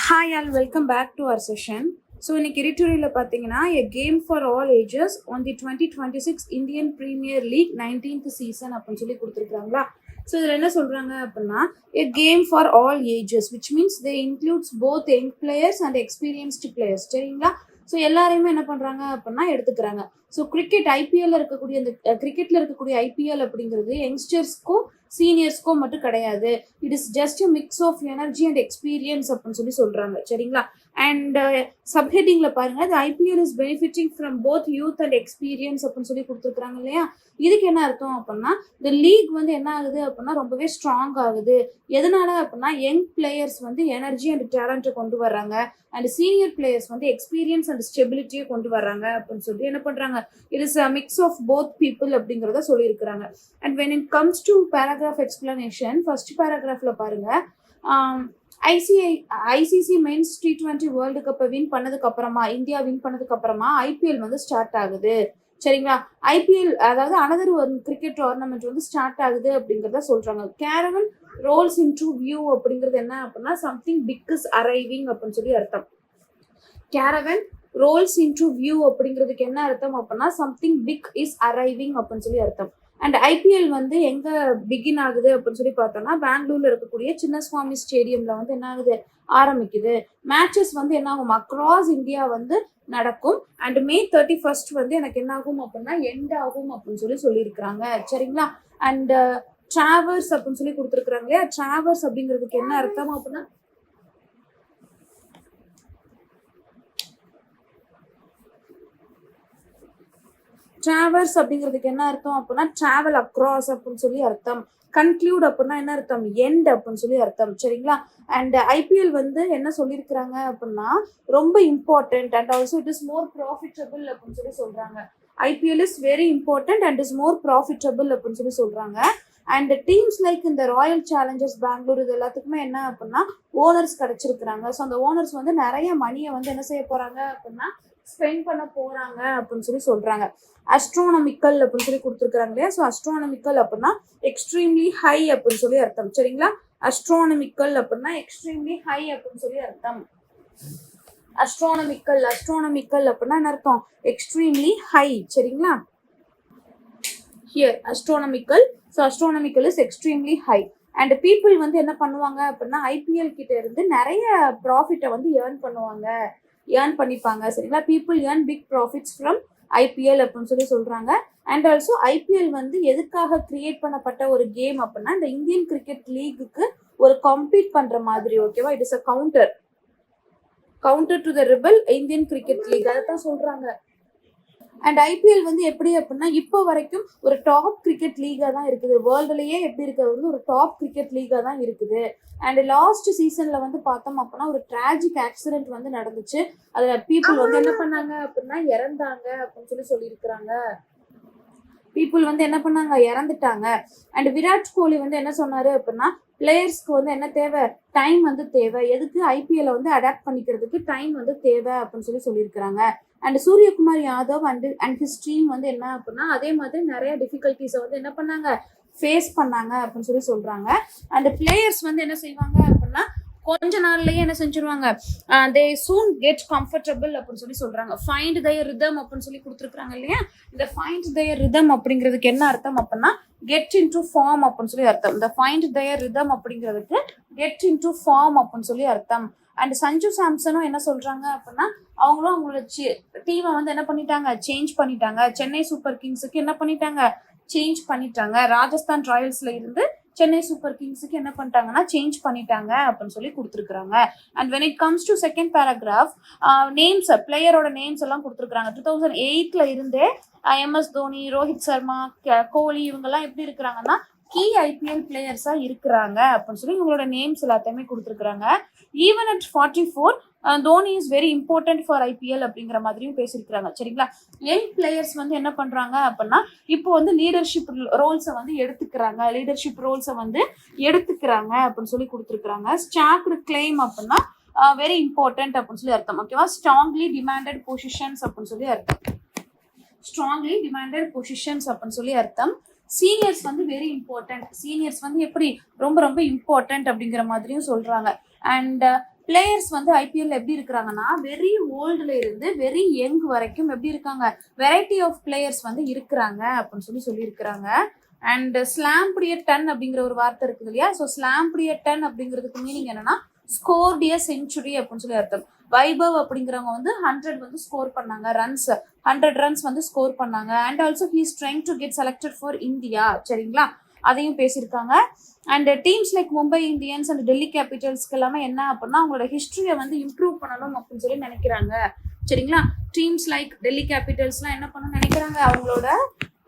Hi all, welcome back to our session. So இன்னைக்கு எடிட்டோரியல்ல பார்த்தீங்கன்னா a game for all ages on the 2026 Indian Premier League 19th season அப்படின்னு சொல்லி கொடுத்துருக்காங்களா. So இதில் என்ன சொல்கிறாங்க அப்படின்னா a game for all ages which means they includes both young players and experienced players. சரிங்களா? ஸோ எல்லாரையுமே என்ன பண்ணுறாங்க அப்படின்னா எடுத்துக்கிறாங்க. ஸோ கிரிக்கெட் ஐபிஎல்ல இருக்கக்கூடிய அந்த கிரிக்கெட்டில் இருக்கக்கூடிய ஐபிஎல் அப்படிங்கிறது யங்ஸ்டர்ஸ்க்கும் சீனியர்ஸ்க்கும் மட்டும் கிடையாது. It is just mix of energy and experience அப்படின்னு சொல்லி சொல்கிறாங்க. சரிங்களா? அண்ட் சப்ஹெட்டிங்கில் பாருங்க, the IPL is benefiting from both youth and experience அப்படின்னு சொல்லி கொடுத்துருக்குறாங்க இல்லையா. இதுக்கு என்ன அர்த்தம் அப்படின்னா இந்த லீக் வந்து என்ன ஆகுது அப்படின்னா ரொம்பவே ஸ்ட்ராங் ஆகுது. எதனால அப்படின்னா யங் பிளேயர்ஸ் வந்து எனர்ஜி அண்ட் டேலண்ட்டை கொண்டு வர்றாங்க, அண்ட் சீனியர் பிளேயர்ஸ் வந்து எக்ஸ்பீரியன்ஸ் அண்ட் ஸ்டெபிலிட்டியை கொண்டு வர்றாங்க அப்படின்னு சொல்லிட்டு என்ன பண்ணுறாங்க, it is a mix of both people அப்படிங்கிறத சொல்லியிருக்கிறாங்க. And when it comes to paragraph explanation, first பேராகிராஃப்ல பாருங்க, ஐசிசி மென்ஸ் T20 வேர்ல்டு கப்பை வின் பண்ணதுக்கு அப்புறமா, இந்தியா வின் பண்ணதுக்கு அப்புறமா ஐபிஎல் வந்து ஸ்டார்ட் ஆகுது. சரிங்களா? ஐபிஎல் அதாவது அனதர் ஒரு கிரிக்கெட் டோர்னமெண்ட் வந்து ஸ்டார்ட் ஆகுது அப்படிங்கிறத சொல்றாங்க. கேரவன் ரோல்ஸ் இன்டு வியூ அப்படிங்கிறது என்ன அப்படின்னா சம்திங் பிக் இஸ் அரைவிங் அப்படின்னு சொல்லி அர்த்தம். கேரவன் ரோல்ஸ் இன்டு வியூ அப்படிங்கிறதுக்கு என்ன அர்த்தம் அப்படின்னா சம்திங் பிக் இஸ் அரைவிங் அப்படின்னு சொல்லி அர்த்தம். அண்ட் ஐபிஎல் வந்து எங்க பிகின் ஆகுது அப்படின்னு சொல்லி பார்த்தோம்னா பெங்களூர்ல இருக்கக்கூடிய சின்னசுவாமி ஸ்டேடியம்ல வந்து என்ன ஆகுது, ஆரம்பிக்குது. மேட்சஸ் வந்து என்ன ஆகும், அக்ராஸ் இந்தியா வந்து நடக்கும். அண்ட் May 31st வந்து எனக்கு என்ன ஆகும் அப்படின்னா எண்ட் ஆகும் அப்படின்னு சொல்லி சொல்லியிருக்கிறாங்க. சரிங்களா? அண்ட் டிராவர்ஸ் அப்படின்னு சொல்லி கொடுத்துருக்குறாங்க இல்லையா. டிராவர்ஸ் அப்படிங்கிறதுக்கு என்ன அர்த்தம் அப்படின்னா டிராவர்ஸ் அப்படிங்கிறதுக்கு என்ன அர்த்தம் அப்படின்னா டிராவல் அக்ராஸ் அப்படின்னு சொல்லி அர்த்தம். கன்க்ளூட் அப்படின்னா என்ன அர்த்தம், எண்ட் அப்படின்னு சொல்லி அர்த்தம். சரிங்களா? அண்ட் ஐபிஎல் வந்து என்ன சொல்லியிருக்கிறாங்க அப்படின்னா ரொம்ப important and also it is more profitable அப்படின்னு சொல்லி சொல்றாங்க. IPL is very important and is more profitable அப்படின்னு சொல்லி சொல்றாங்க. அண்ட் டீம்ஸ் லைக் இந்த ராயல் சேலஞ்சர்ஸ் பெங்களூர் இது எல்லாத்துக்குமே என்ன அப்படின்னா ஓனர்ஸ் கிடைச்சிருக்கிறாங்க. ஸோ அந்த ஓனர்ஸ் வந்து நிறைய மணியை வந்து என்ன செய்ய போறாங்க அப்படின்னா ஸ்பெண்ட் பண்ண போறாங்க அப்படின்னு சொல்லி சொல்றாங்க. அஸ்ட்ரானமிக்கல் அப்படின்னு சொல்லி கொடுத்துருக்காங்க இல்லையா. ஸோ அஸ்ட்ரானமிக்கல் அப்படின்னா எக்ஸ்ட்ரீம்லி ஹை அப்படின்னு சொல்லி அர்த்தம். சரிங்களா? அஸ்ட்ரானமிக்கல் அப்படின்னா எக்ஸ்ட்ரீம்லி ஹை அப்படின்னு சொல்லி அர்த்தம். அஸ்ட்ரானமிக்கல் அப்படின்னா என்ன அர்த்தம், எக்ஸ்ட்ரீம்லி ஹை. சரிங்களா? Here astronomical. So astronomical is extremely high. And people வந்து என்ன பண்ணுவாங்க அப்படின்னா ஐபிஎல் கிட்ட இருந்து நிறைய ப்ராஃபிட்டை வந்து ஏர்ன் பண்ணிப்பாங்க. சரிங்களா? People earn big profits from IPL அப்படின்னு சொல்லி சொல்றாங்க. அண்ட் ஆல்சோ ஐபிஎல் வந்து எதுக்காக கிரியேட் பண்ணப்பட்ட ஒரு கேம் அப்படின்னா இந்த இந்தியன் கிரிக்கெட் லீக்குக்கு ஒரு கம்பீட் பண்ற மாதிரி. ஓகேவா? It is a counter to the rebel Indian cricket league, அதைத்தான் சொல்றாங்க. அண்ட் ஐபிஎல் வந்து எப்படி அப்படின்னா இப்போ வரைக்கும் ஒரு டாப் கிரிக்கெட் லீகா தான் இருக்குது. வேர்ல்டுலயே எப்படி இருக்கிறது வந்து ஒரு டாப் கிரிக்கெட் லீகா தான் இருக்குது. அண்ட் லாஸ்ட் சீசன்ல வந்து பார்த்தோம் அப்படின்னா ஒரு டிராஜிக் ஆக்சிடென்ட் வந்து நடந்துச்சு. அதுல பீப்புள் வந்து என்ன பண்ணாங்க அப்படின்னா இறந்தாங்க அப்படின்னு சொல்லி சொல்லியிருக்கிறாங்க. பீப்புள் வந்து என்ன பண்ணாங்க, இறந்துட்டாங்க. அண்ட் விராட் கோலி வந்து என்ன சொன்னாரு அப்படின்னா பிளேயர்ஸ்க்கு வந்து என்ன தேவை, டைம் வந்து தேவை. எதுக்கு, ஐபிஎல் வந்து அடாப்ட் பண்ணிக்கிறதுக்கு டைம் வந்து தேவை அப்படின்னு சொல்லி சொல்லியிருக்கிறாங்க. And Suryakumar Yadav and his team வந்து என்ன அப்படின்னா அதே மாதிரி நிறைய டிஃபிகல்ட்டிஸை வந்து என்ன பண்ணாங்க, ஃபேஸ் பண்ணாங்க அப்படின்னு சொல்லி சொல்றாங்க. அண்ட் பிளேயர்ஸ் வந்து என்ன செய்வாங்க அப்படின்னா கொஞ்ச நாள்லயே என்ன செஞ்சிருவாங்க, தே சூன் கெட் கம்ஃபர்டபுள் அப்படின்னு சொல்லி சொல்றாங்க. ஃபைண்ட் தயர் ரிதம் அப்படின்னு சொல்லி கொடுத்துருக்காங்க இல்லையா. இந்த ஃபைண்ட் தயர் ரிதம் அப்படிங்கிறதுக்கு என்ன அர்த்தம் அப்படின்னா கெட் இன்டு ஃபார்ம் அப்படின்னு சொல்லி அர்த்தம். இந்த ஃபைண்ட் தயர் ரிதம் அப்படிங்கிறதுக்கு கெட் இன்டு ஃபார்ம் அப்படின்னு சொல்லி அர்த்தம். அண்ட் சஞ்சு சாம்சனும் என்ன சொல்றாங்க அப்படின்னா அவங்களும் அவங்களோட டீமை வந்து என்ன பண்ணிட்டாங்க, சேஞ்ச் பண்ணிட்டாங்க. சென்னை சூப்பர் கிங்ஸுக்கு என்ன பண்ணிட்டாங்க, சேஞ்ச் பண்ணிட்டாங்க. ராஜஸ்தான் ராயல்ஸ்ல இருந்து சென்னை சூப்பர் கிங்ஸுக்கு என்ன பண்ணிட்டாங்கன்னா சேஞ்ச் பண்ணிட்டாங்க அப்படின்னு சொல்லி கொடுத்துருக்காங்க. And when it comes to second paragraph, names பிளேயரோட நேம்ஸ் எல்லாம் கொடுத்துருக்காங்க. 2008ல இருந்தே MS தோனி, ரோஹித் சர்மா, கோலி இவங்கெல்லாம் எப்படி இருக்கிறாங்கன்னா கீ ஐபிஎல் பிளேயர்ஸா இருக்கிறாங்க அப்படின்னு சொல்லி இவங்களோட நேம்ஸ் எல்லாத்தையுமே கொடுத்துருக்காங்க. Even at 44 Dhoni is very important for IPL அப்படிங்கிற மாதிரியும் பேசியிருக்கிறாங்க. சரிங்களா? யங் பிளேயர்ஸ் வந்து என்ன பண்றாங்க அப்படின்னா இப்போ வந்து லீடர்ஷிப் ரோல்ஸை வந்து எடுத்துக்கிறாங்க அப்படின்னு சொல்லி கொடுத்துருக்காங்க. ஸ்டாக்டு கிளைம் அப்படின்னா வெரி இம்பார்ட்டன்ட் அப்படின்னு சொல்லி அர்த்தம். ஓகேவா? ஸ்ட்ராங்லி டிமாண்டட் பொசிஷன்ஸ் அப்படின்னு சொல்லி அர்த்தம். சீனியர்ஸ் வந்து வெரி இம்பார்ட்டன்ட். சீனியர்ஸ் வந்து எப்படி ரொம்ப ரொம்ப இம்பார்ட்டன்ட் அப்படிங்கிற மாதிரியும் சொல்றாங்க. அண்ட் பிளேயர்ஸ் வந்து ஐபிஎல் எப்படி இருக்கிறாங்கன்னா வெரி ஓல்டுல இருந்து வெரி யங் வரைக்கும் எப்படி இருக்காங்க, வெரைட்டி ஆஃப் பிளேயர்ஸ் வந்து இருக்கிறாங்க அப்படின்னு சொல்லியிருக்கிறாங்க. அண்ட் ஸ்லாம்புடிய 10 அப்படிங்கிற ஒரு வார்த்தை இருக்குது இல்லையா. ஸோ ஸ்லாம்புடிய 10 அப்படிங்கிறதுக்கு மீனிங் என்னன்னா ஸ்கோர்டிய செஞ்சுரி அப்படின்னு சொல்லி அர்த்தம். வைபவ் அப்படிங்கிறவங்க வந்து 100 வந்து ஸ்கோர் பண்ணாங்க, 100 ரன்ஸ் வந்து ஸ்கோர் பண்ணாங்க. And also he is trying to get selected for India. சரிங்களா, அதையும் பேசியிருக்காங்க. And teams like Mumbai Indians and Delhi கேபிட்டல்ஸ்க்கு எல்லாமே என்ன அப்படின்னா அவங்களோட ஹிஸ்டரியை வந்து இம்ப்ரூவ் பண்ணணும் அப்படின்னு சொல்லி நினைக்கிறாங்க. சரிங்களா, டீம்ஸ் லைக் டெல்லி கேபிட்டல்ஸ்லாம் என்ன பண்ணணும்னு நினைக்கிறாங்க,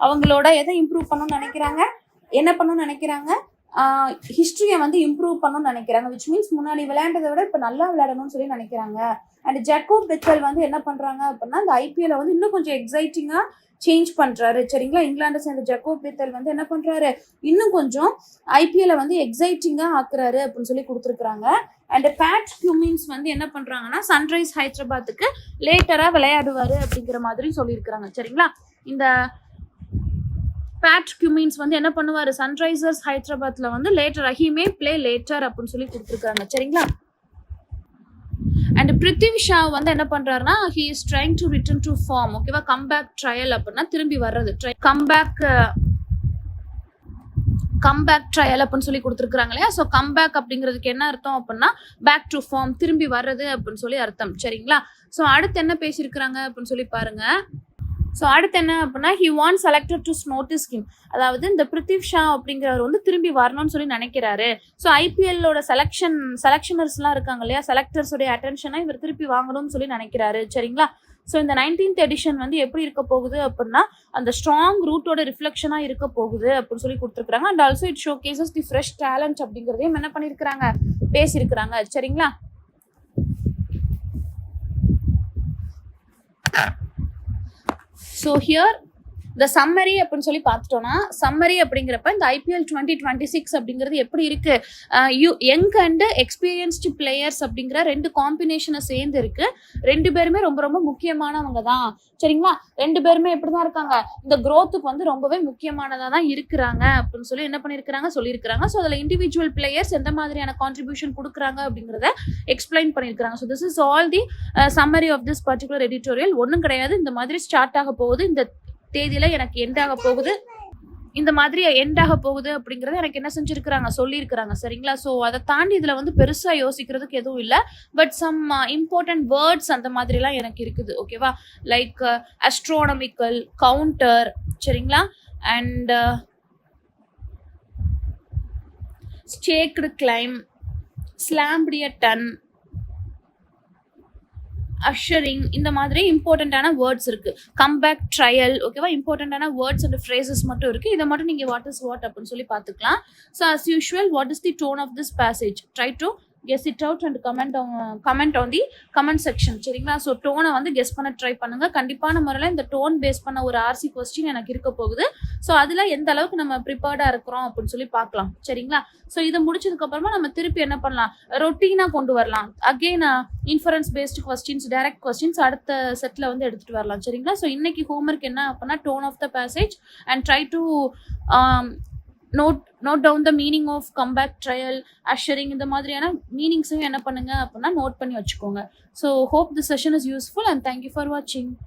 அவங்களோட எதை இம்ப்ரூவ் பண்ணணும்னு நினைக்கிறாங்க, என்ன பண்ணணும்னு நினைக்கிறாங்க, ஹிஸ்டரியை வந்து இம்ப்ரூவ் பண்ணணும்னு நினைக்கிறாங்க. விச் மீன்ஸ் முன்னாடி விளையாண்டதை விட இப்போ நல்லா விளையாடணும்னு சொல்லி நினைக்கிறாங்க. அண்ட் ஜக்கோப் பெத்தல் வந்து என்ன பண்றாங்க அப்படின்னா இந்த ஐபிஎல் வந்து இன்னும் கொஞ்சம் எக்ஸைட்டிங்கா சேஞ்ச் பண்றாரு. சரிங்களா, இங்கிலாண்டை சேர்ந்த ஜக்கோப் பெத்தல் வந்து என்ன பண்றாரு, இன்னும் கொஞ்சம் ஐபிஎல் வந்து எக்ஸைட்டிங்கா ஆக்குறாரு அப்படின்னு சொல்லி கொடுத்துருக்காங்க. அண்ட் பேட் கியூமின்ஸ் வந்து என்ன பண்றாங்கன்னா சன்ரைஸ் ஹைதராபாத்துக்கு லேட்டரா விளையாடுவாரு அப்படிங்கிற மாதிரி சொல்லியிருக்கிறாங்க. சரிங்களா, இந்த பேட் கியூமின்ஸ் வந்து என்ன பண்ணுவாரு, சன்ரைசர்ஸ் ஹைதராபாத்ல வந்து லேட்டரா ஹி மே பிளே லேட்டர் அப்படின்னு சொல்லி கொடுத்துருக்காங்க. சரிங்களா, அண்ட் பிருத்திவி ஷா வந்து என்ன பண்றாருன்னா he is trying to return to form. ஓகேவா, கம்பேக் ட்ரையல் அப்படின்னா திரும்பி வர்றது, கம்பேக் ட்ரையல் அப்படின்னு சொல்லி கொடுத்துருக்காங்க இல்லையா. ஸோ கம்பேக் அப்படிங்கிறதுக்கு என்ன அர்த்தம் அப்படின்னா பேக் டு ஃபார்ம், திரும்பி வர்றது அப்படின்னு சொல்லி அர்த்தம். சரிங்களா, ஸோ அடுத்து என்ன பேசியிருக்கிறாங்க அப்படின்னு சொல்லி பாருங்க. ஸோ அடுத்து என்ன அப்படின்னா he want selected to notice him. அதாவது இந்த பிருத்திவி ஷா அப்படிங்கிறவர் வந்து திரும்பி வரணும்னு சொல்லி நினைக்கிறாரு. ஸோ ஐபிஎல்லோட செலக்ஷனர்ஸ்லாம் இருக்காங்க இல்லையா, செலக்டர்ஸோடைய அட்டென்ஷனை இவர் திருப்பி வாங்கணும்னு சொல்லி நினைக்கிறாரு. சரிங்களா, ஸோ இந்த 19th எடிஷன் வந்து எப்படி இருக்க போகுது அப்படின்னா அந்த ஸ்ட்ராங் ரூட்டோட ரிஃப்ளெக்ஷனாக இருக்க போகுது அப்படின்னு சொல்லி கொடுத்துருக்காங்க. And also it show cases the fresh talent அப்படிங்கிறதையும் என்ன பண்ணியிருக்கிறாங்க, பேசியிருக்கிறாங்க. சரிங்களா, ஸோ ஹியர் த சம்மரி அப்படின்னு சொல்லி பார்த்துட்டோம்னா சம்மரி அப்படிங்கிறப்ப இந்த ஐபிஎல் 2026 அப்படிங்கிறது எப்படி இருக்கு, யங் அண்ட் எக்ஸ்பீரியன்ஸ்டு பிளேயர்ஸ் அப்படிங்கிற ரெண்டு காம்பினேஷனை சேர்ந்து இருக்கு. ரெண்டு பேருமே ரொம்ப ரொம்ப முக்கியமானவங்க தான். சரிங்களா, ரெண்டு பேருமே எப்படிதான் இருக்காங்க, இந்த growthக்கு வந்து ரொம்பவே முக்கியமானதாக தான் இருக்கிறாங்க அப்படின்னு சொல்லி என்ன பண்ணியிருக்கிறாங்க சொல்லியிருக்கிறாங்க. ஸோ அதில் இண்டிவிஜுவல் பிளேயர்ஸ் எந்த மாதிரியான கான்ட்ரிபியூஷன் கொடுக்குறாங்க அப்படிங்கிறத எக்ஸ்பிளைன் பண்ணியிருக்கிறாங்க. So this is all the summary of this particular editorial. ஒன்றும் கிடையாது, இந்த மாதிரி ஸ்டார்ட் ஆக போகுது, இந்த தேதியில எனக்கு எண்ட் ஆக போகுது, இந்த மாதிரி எண்ட் ஆக போகுது அப்படிங்கறத எனக்கு என்ன செஞ்சிருக்கிறாங்க சொல்லியிருக்கிறாங்க. சரிங்களா, ஸோ அதை தாண்டி இதுல வந்து பெருசா யோசிக்கிறதுக்கு எதுவும் இல்லை. பட் சம் இம்பார்ட்டன்ட் வேர்ட்ஸ் அந்த மாதிரிலாம் எனக்கு இருக்குது. ஓகேவா, லைக் அஸ்ட்ரானமிக்கல், கவுண்டர், சரிங்களா, அண்ட் ஸ்டேக்டு கிளைம், ஸ்லாம்புடிய 10, அஷரிங், இந்த மாதிரி இம்பார்ட்டண்ட்டான வேர்ட்ஸ் இருக்கு. கம்பேக் ட்ரையல், ஓகேவா, இம்பார்ட்டண்ட்டான வேர்ட்ஸ் அண்ட் ஃப்ரேசஸ் மட்டும் இருக்கு. இதை மட்டும் நீங்க வாட் இஸ் வாட் அப்படின்னு சொல்லி பார்த்துக்கலாம். So as usual what is the tone of this passage, try to guess it out and comment on the comment section. சரிங்களா, ஸோ டோனை வந்து கெஸ் பண்ண ட்ரை பண்ணுங்க. கண்டிப்பான முறையில் இந்த டோன் பேஸ் பண்ண ஒரு ஆர்சி கொஸ்டின் எனக்கு இருக்க போகுது. ஸோ அதில் எந்த அளவுக்கு நம்ம ப்ரிப்பேர்டாக இருக்கிறோம் அப்படின்னு சொல்லி பார்க்கலாம். சரிங்களா, ஸோ இதை முடிச்சதுக்கு அப்புறமா நம்ம திருப்பி என்ன பண்ணலாம், ரொட்டீனாக கொண்டு வரலாம். Again inference based questions, direct questions அடுத்த செட்டில் வந்து எடுத்துகிட்டு வரலாம். சரிங்களா, ஸோ இன்னைக்கு ஹோம்ஒர்க் என்ன அப்படின்னா tone of the passage and try to note down the meaning of comeback trial, ushering, இந்த மாதிரியான மீனிங்ஸையும் என்ன பண்ணுங்க அப்படின்னா நோட் பண்ணி வச்சுக்கோங்க. So hope the session is useful and thank you for watching.